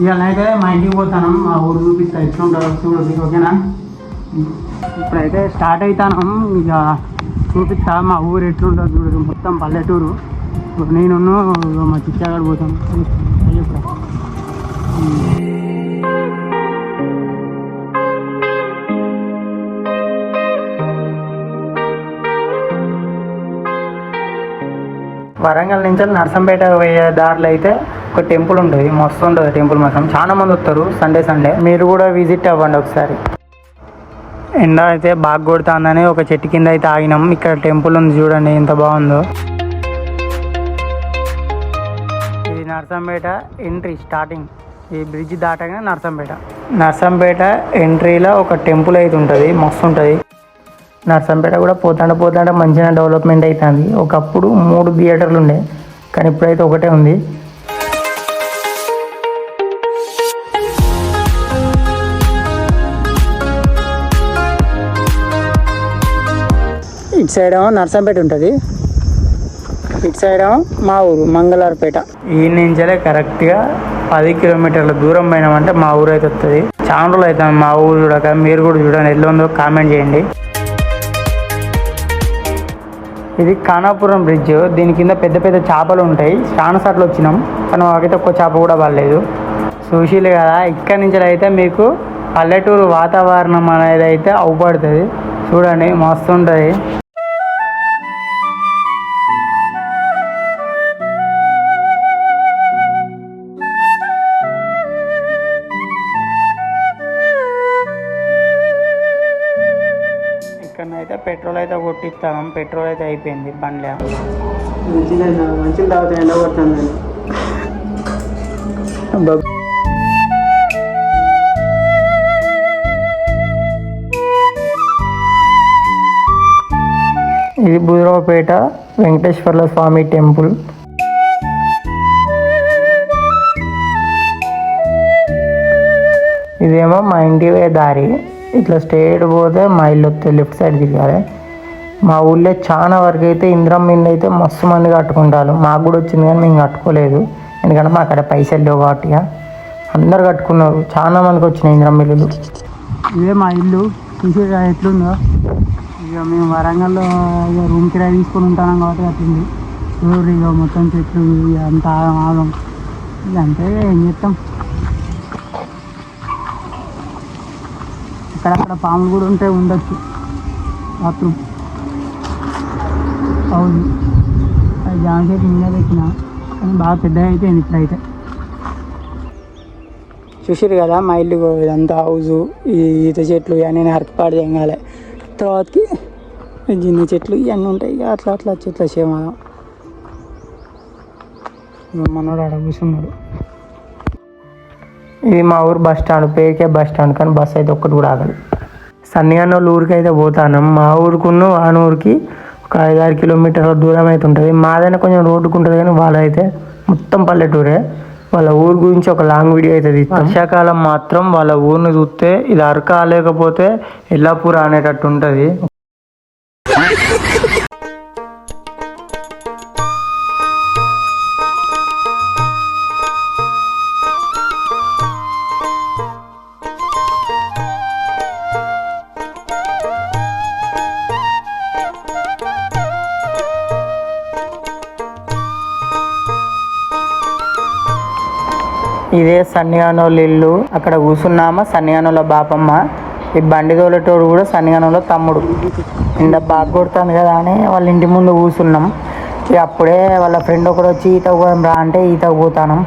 ఇవాళ అయితే మా ఇంటికి పోతాను, మా ఊరు చూపిస్తా ఎట్లుంటుందో చూడు, ఓకేనా? ఇప్పుడైతే స్టార్ట్ అవుతాను, ఇక చూపిస్తా మా ఊరు ఎట్లుంటుందో చూడు, మొత్తం పల్లెటూరు. నేను మా చిచ్చాగడ పోతాను. అయ్యప్పుడు వరంగల్ నుంచి నర్సంపేట పోయే దారిలో అయితే ఒక టెంపుల్ ఉంటుంది, మస్తు ఉంటుంది టెంపుల్. మాత్రం చాలా మంది వస్తారు సండే. మీరు కూడా విజిట్ అవ్వండి ఒకసారి. ఎండ అయితే బాగా కొడుతుందని ఒక చెట్టు కింద అయితే ఆగినాం. ఇక్కడ టెంపుల్ ఉంది చూడండి ఎంత బాగుందో. ఇది నర్సంపేట ఎంట్రీ స్టార్టింగ్. ఈ బ్రిడ్జ్ దాటగానే నర్సంపేట ఎంట్రీలో ఒక టెంపుల్ అయితే ఉంటుంది, మస్తు ఉంటుంది. నర్సంపేట కూడా పోతాంటే మంచిగా డెవలప్మెంట్ అవుతుంది. ఒకప్పుడు 3 థియేటర్లు ఉండే, కానీ ఇప్పుడైతే ఒకటే ఉంది. ఇటు సైడ్ ఏమో నర్సంపేట ఉంటుంది, ఇటు సైడ్ ఏమో మా ఊరు మంగళారపేట. ఈ నుంచే కరెక్ట్గా 10 కిలోమీటర్ల దూరం పోయినామంటే మా ఊరు అయితే వస్తుంది. చాలా రోజులు అవుతుంది మా ఊరు చూడక. మీరు కూడా చూడండి ఎట్లా ఉందో కామెంట్ చేయండి. ఇది ఖానాపురం బ్రిడ్జ్. దీని కింద పెద్ద పెద్ద చేపలు ఉంటాయి. చాలా సార్లు వచ్చినాం, కానీ మాకైతే ఒక్క చేప కూడా పడలేదు. చూసిలే కదా, ఇక్కడి నుంచి అయితే మీకు పల్లెటూరు వాతావరణం అనేది అయితే అవుపడుతుంది. చూడండి మస్తు ఉంటుంది. ఇక్కడనైతే పెట్రోల్ అయితే కొట్టిస్తాం. పెట్రోల్ అయితే అయిపోయింది బండ్లో. మంచిగా తాగుతా ఎండ కొడుతుంది. ఇది బుధరావుపేట వెంకటేశ్వర్ల స్వామి టెంపుల్. ఇదేమో మా ఇంటి దారి. ఇట్లా స్ట్రేట్ పోతే మా ఇల్లు వస్తే లెఫ్ట్ సైడ్ తిరగాలి. మా ఊళ్ళో చాలా వరకు అయితే ఇంద్రం ఇల్లు అయితే మస్తు మంది కట్టుకుంటారు. మాకు కూడా వచ్చింది కానీ మేము కట్టుకోలేదు, ఎందుకంటే మా అక్కడ పైసలు లేవు కాబట్టి. అందరు కట్టుకున్నారు, చాలా మందికి వచ్చినాయి ఇంద్రం ఇల్లులు. ఇదే మా ఇల్లు, చూసే ఎట్లుందో. ఇక మేము వరంగల్లో ఇక రూమ్ కిరాయి తీసుకొని ఉంటాం కాబట్టి అట్లుంది. చూడు ఇక మొత్తం చెట్లు అంత ఆగం. ఇక అంటే ఏం చేస్తాం, అక్కడక్కడ పాములు కూడా ఉంటే ఉండొచ్చు. బాత్రూమ్ అవును, అది జామసేపు మీద పెట్టిన, కానీ బాగా పెద్దగా అయిపోయింది ఇప్పుడైతే. చూసారు కదా మా ఇల్లు, ఇదంతా హౌజు. ఈ ఈత చెట్లు ఇవన్నీ అరకపాడు తెంగాలి. తర్వాతకి జిన్న చెట్లు ఇవన్నీ ఉంటాయి. ఇక అట్లా చెట్ల చేమాదం. మనోడు ఆడ కూర్చున్నాడు. ఇది మా ఊరు బస్ స్టాండ్, పేరుకే బస్ స్టాండ్, కానీ బస్ అయితే ఒక్కటి కూడా ఆగదు. సన్నిగాన్న వాళ్ళ ఊరికి అయితే పోతాను. మా ఊరుకున్న ఆన ఊరికి ఒక 5-6 కిలోమీటర్ల దూరం అయితే ఉంటుంది. మాదైనా కొంచెం రోడ్డుకు ఉంటుంది, కానీ వాళ్ళైతే మొత్తం పల్లెటూరే. వాళ్ళ ఊరు గురించి ఒక లాంగ్ వీడియో అయితే తీస్తాం. వర్షాకాలం మాత్రం వాళ్ళ ఊరిని చూస్తే ఇది అరకా లేకపోతే ఎల్లాపూర అనేటట్టు ఉంటుంది. ఇదే సన్నిగానోళ్ళ ఇల్లు. అక్కడ కూర్చున్నామా సన్నిగానోళ్ళ బాపమ్మ. ఈ బండి తోలేటోడు కూడా సన్నిగానోళ్ళ తమ్ముడు. ఇంత బాగా కొడుతుంది కదా అని వాళ్ళ ఇంటి ముందు కూర్చున్నాం. అప్పుడే వాళ్ళ ఫ్రెండ్ ఒకడు వచ్చి ఈతకు పోదాం రా అంటే ఈతకు పోతాను.